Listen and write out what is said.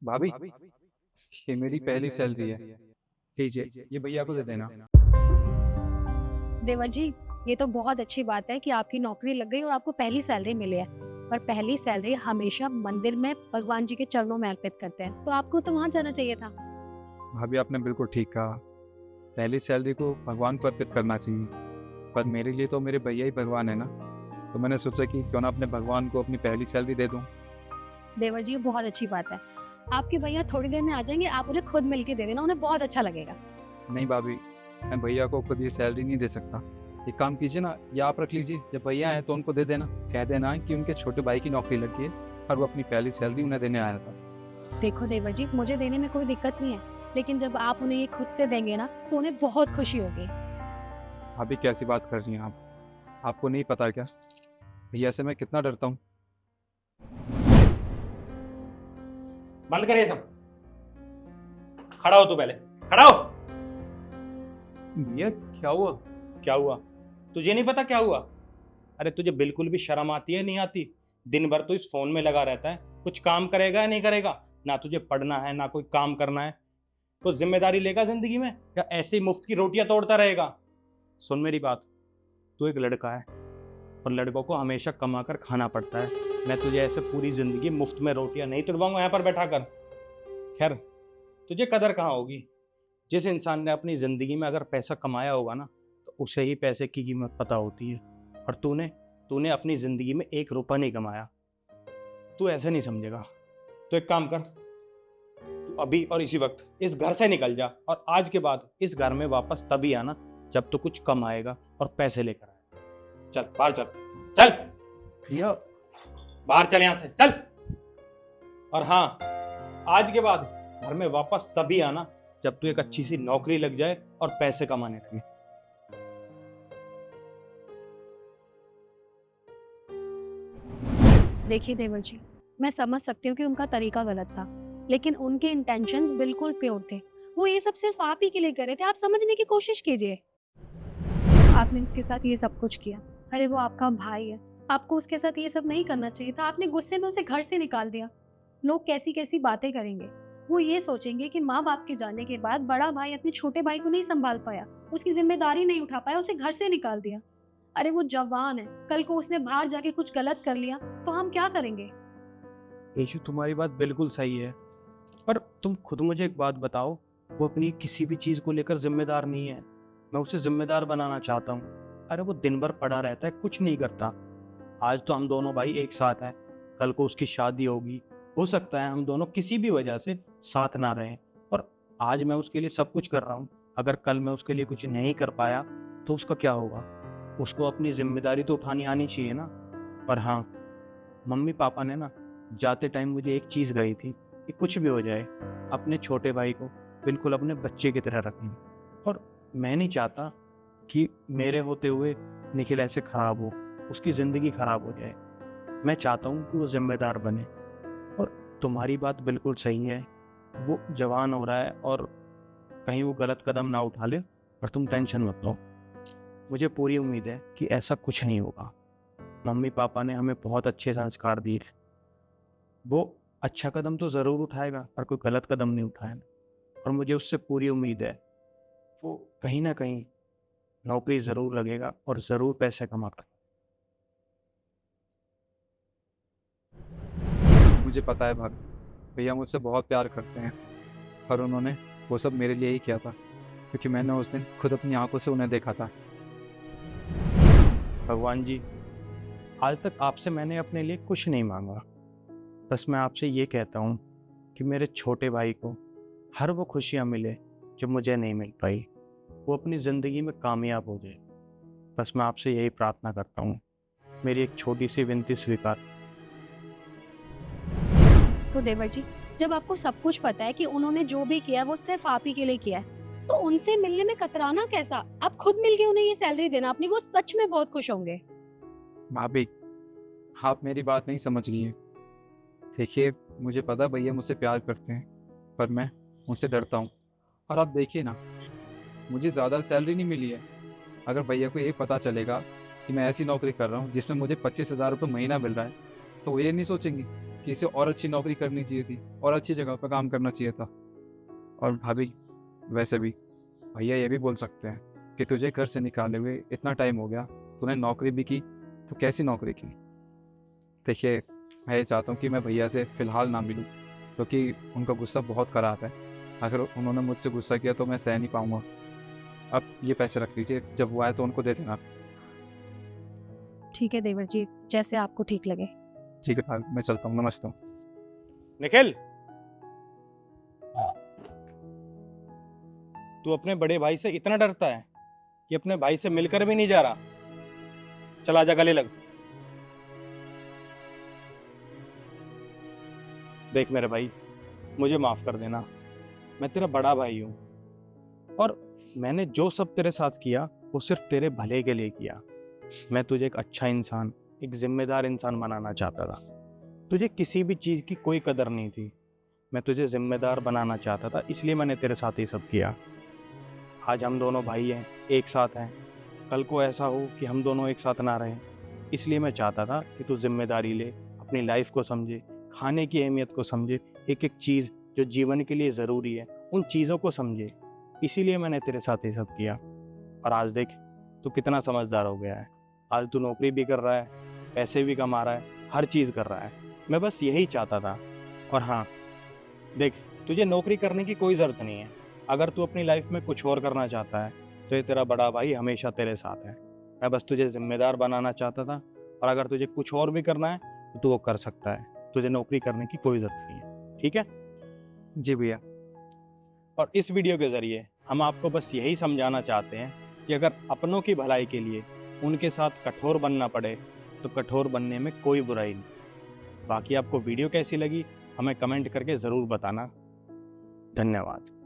भाभी, ये मेरी पहली सैलरी है। लीजिए, ये भैया को दे देना। देवर जी, ये तो बहुत अच्छी बात है कि आपकी नौकरी लग गई और आपको पहली सैलरी मिली है। पर पहली सैलरी हमेशा मंदिर में भगवान जी के चरणों में अर्पित करते हैं, तो आपको तो वहाँ जाना चाहिए था। भाभी, आपने बिल्कुल ठीक कहा। पहली सैलरी को भगवान को अर्पित करना चाहिए। पर मेरे लिए तो मेरे भैया ही भगवान है ना। तो मैंने सोचा कि क्यों ना अपने भगवान को अपनी पहली सैलरी दे दूँ। देवर जी, ये बहुत अच्छी बात है। आपके भैया थोड़ी देर में आ जाएंगे, आप उन्हें खुद मिल के दे देना, उन्हें बहुत अच्छा लगेगा। नहीं भाभी, मैं भैया को खुद ये सैलरी नहीं दे सकता। एक काम कीजिए ना, ये आप रख लीजिए। जब भैया आए तो उनको दे देना। कह देना कि उनके छोटे भाई की नौकरी लगी है और वो अपनी पहली सैलरी उन्हें देने आया था। देखो देवर जी, मुझे देने में कोई दिक्कत नहीं है, लेकिन जब आप उन्हें ये खुद से देंगे ना, तो उन्हें बहुत खुशी होगी। भाभी, कैसी बात कर रही हैं आप? आपको नहीं पता क्या भैया से मैं कितना डरता हूँ? बंद कर ये सब। खड़ा हो तू, पहले खड़ा हो। भैया, क्या हुआ? क्या हुआ? तुझे नहीं पता क्या हुआ? अरे तुझे बिल्कुल भी शर्म आती है? नहीं आती? दिन भर तो इस फोन में लगा रहता है, कुछ काम करेगा या नहीं करेगा? ना तुझे पढ़ना है ना कोई काम करना है। तो जिम्मेदारी लेगा जिंदगी में या ऐसे ही मुफ्त की रोटियां तोड़ता रहेगा? सुन मेरी बात, तू एक लड़का है और लड़कों को हमेशा कमा कर खाना पड़ता है। मैं तुझे ऐसे पूरी जिंदगी मुफ्त में रोटियां नहीं तुड़वाऊंगा यहाँ पर बैठा कर। खैर, तुझे कदर कहाँ होगी? जिस इंसान ने अपनी ज़िंदगी में अगर पैसा कमाया होगा ना, तो उसे ही पैसे की कीमत पता होती है। और तूने तूने अपनी ज़िंदगी में एक रुपया नहीं कमाया। तू ऐसे नहीं समझेगा। तो एक काम कर, तू अभी और इसी वक्त इस घर से निकल जा और आज के बाद इस घर में वापस तभी आना जब तू कुछ कमाएगा और पैसे लेकर आएगा। चल बाहर चल। चल भैया, बाहर चल यहाँ से, चल। और हाँ, आज के बाद घर में वापस तभी आना जब तू एक अच्छी सी नौकरी लग जाए और पैसे कमाने लगे। देखिए देवर जी, मैं समझ सकती हूँ कि उनका तरीका गलत था, लेकिन उनके इंटेंशंस बिल्कुल प्योर थे। वो ये सब सिर्फ आप ही के लिए कर रहे थे, आप समझने की कोशिश कीजिए। आपने उसके साथ ये सब कुछ किया। अरे वो आपका भाई है, आपको उसके साथ ये सब नहीं करना चाहिए था। आपने गुस्से में उसे घर से निकाल दिया। लोग कैसी कैसी बातें करेंगे। वो ये सोचेंगे कि माँ बाप के जाने के बाद बड़ा भाई अपने छोटे भाई को नहीं संभाल पाया, उसकी जिम्मेदारी नहीं उठा पाया, उसे घर से निकाल दिया। अरे वो जवान है, कल को उसने बाहर जाके कुछ गलत कर लिया तो हम क्या करेंगे? यीशु, तुम्हारी बात बिल्कुल सही है, पर तुम खुद मुझे एक बात बताओ। वो अपनी किसी भी चीज को लेकर जिम्मेदार नहीं है। मैं उसे जिम्मेदार बनाना चाहता हूँ। अरे वो दिन भर पड़ा रहता है, कुछ नहीं करता। आज तो हम दोनों भाई एक साथ हैं, कल को उसकी शादी होगी, हो सकता है हम दोनों किसी भी वजह से साथ ना रहें। और आज मैं उसके लिए सब कुछ कर रहा हूँ। अगर कल मैं उसके लिए कुछ नहीं कर पाया तो उसका क्या होगा? उसको अपनी जिम्मेदारी तो उठानी आनी चाहिए ना। पर हाँ, मम्मी पापा ने ना जाते टाइम मुझे एक चीज़ कही थी कि कुछ भी हो जाए अपने छोटे भाई को बिल्कुल अपने बच्चे की तरह रखें। और मैं नहीं चाहता कि मेरे होते हुए निखिल ऐसे खराब हो, उसकी ज़िंदगी खराब हो जाए। मैं चाहता हूँ कि वो जिम्मेदार बने। और तुम्हारी बात बिल्कुल सही है, वो जवान हो रहा है और कहीं वो गलत कदम ना उठा ले। पर तुम टेंशन मत लो, मुझे पूरी उम्मीद है कि ऐसा कुछ नहीं होगा। मम्मी पापा ने हमें बहुत अच्छे संस्कार दिए। वो अच्छा कदम तो ज़रूर उठाएगा पर कोई गलत कदम नहीं उठाएगा। और मुझे उससे पूरी उम्मीद है वो कहीं ना कहीं नौकरी ज़रूर लगेगा और ज़रूर पैसे कमा कर। मुझे पता है भाभी, भैया मुझसे बहुत प्यार करते हैं। और उन्होंने वो सब मेरे लिए ही किया था, क्योंकि मैंने उस दिन खुद अपनी आंखों से उन्हें देखा था। भगवान जी, आज तक आपसे मैंने अपने लिए कुछ नहीं मांगा। बस मैं आपसे ये कहता हूँ कि मेरे छोटे भाई को हर वो खुशियाँ मिले जो मुझे नहीं मिल पाई। वो अपनी ज़िंदगी में कामयाब हो जाए, बस मैं आपसे यही प्रार्थना करता हूँ। मेरी एक छोटी सी विनती स्वीकार। तो देवर जी, जब आपको सब कुछ पता है कि उन्होंने जो भी किया वो सिर्फ आप ही के लिए किया है, तो उनसे मिलने में कतराना कैसा? आप खुद मिलके उन्हें ये सैलरी देना, अपनी वो सच में बहुत खुश होंगे। भाभी, आप मेरी बात नहीं समझ रही हैं। देखिए, मुझे पता है भैया मुझसे प्यार करते हैं, पर मैं उनसे डरता हूँ। और आप देखिए ना, मुझे ज़्यादा सैलरी नहीं मिली है। अगर भैया को ये पता चलेगा कि मैं ऐसी नौकरी कर रहा हूँ जिसमें मुझे 25,000 रुपये महीना मिल रहा है, तो वो ये नहीं सोचेंगे कि इसे और अच्छी नौकरी करनी चाहिए थी और अच्छी जगह पर काम करना चाहिए था। और भाभी, वैसे भी भैया ये भी बोल सकते हैं कि तुझे घर से निकाले हुए इतना टाइम हो गया, तूने नौकरी भी की, तो कैसी नौकरी की? देखिए, मैं ये चाहता हूँ कि मैं भैया से फ़िलहाल ना मिलूँ, क्योंकि उनका गुस्सा बहुत कड़ा है। अगर उन्होंने मुझसे गुस्सा किया तो मैं सह नहीं पाऊँगा। अब ये पैसे रख लीजिए, जब वो आए तो उनको दे देना। ठीक है देवर जी, जैसे आपको ठीक लगे। ठीक है भाभी, मैं चलता हूँ, नमस्ते। निखिल, तू अपने बड़े भाई से इतना डरता है कि अपने भाई से मिलकर भी नहीं जा रहा? चला जा, गले लग। देख मेरे भाई, मुझे माफ कर देना, मैं तेरा बड़ा भाई हूँ और मैंने जो सब तेरे साथ किया वो सिर्फ तेरे भले के लिए किया। मैं तुझे एक अच्छा इंसान, एक जिम्मेदार इंसान बनाना चाहता था। तुझे किसी भी चीज़ की कोई कदर नहीं थी। मैं तुझे जिम्मेदार बनाना चाहता था, इसलिए मैंने तेरे साथ ये सब किया। आज हम दोनों भाई हैं, एक साथ हैं। कल को ऐसा हो कि हम दोनों एक साथ ना रहें, इसलिए मैं चाहता था कि तू जिम्मेदारी ले, अपनी लाइफ को समझे, खाने की अहमियत को समझे, एक एक चीज़ जो जीवन के लिए ज़रूरी है उन चीज़ों को समझे। इसीलिए मैंने तेरे साथ ये सब किया। और आज देख, तू कितना समझदार हो गया है। आज तू नौकरी भी कर रहा है, पैसे भी कमा रहा है, हर चीज़ कर रहा है। मैं बस यही चाहता था। और हाँ देख, तुझे नौकरी करने की कोई ज़रूरत नहीं है। अगर तू अपनी लाइफ में कुछ और करना चाहता है तो ये तेरा बड़ा भाई हमेशा तेरे साथ है। मैं बस तुझे जिम्मेदार बनाना चाहता था, और अगर तुझे कुछ और भी करना है तो तू वो कर सकता है। तुझे नौकरी करने की कोई ज़रूरत नहीं है, ठीक है? जी भैया। और इस वीडियो के ज़रिए हम आपको बस यही समझाना चाहते हैं कि अगर अपनों की भलाई के लिए उनके साथ कठोर बनना पड़े तो कठोर बनने में कोई बुराई नहीं। बाकी आपको वीडियो कैसी लगी हमें कमेंट करके ज़रूर बताना। धन्यवाद।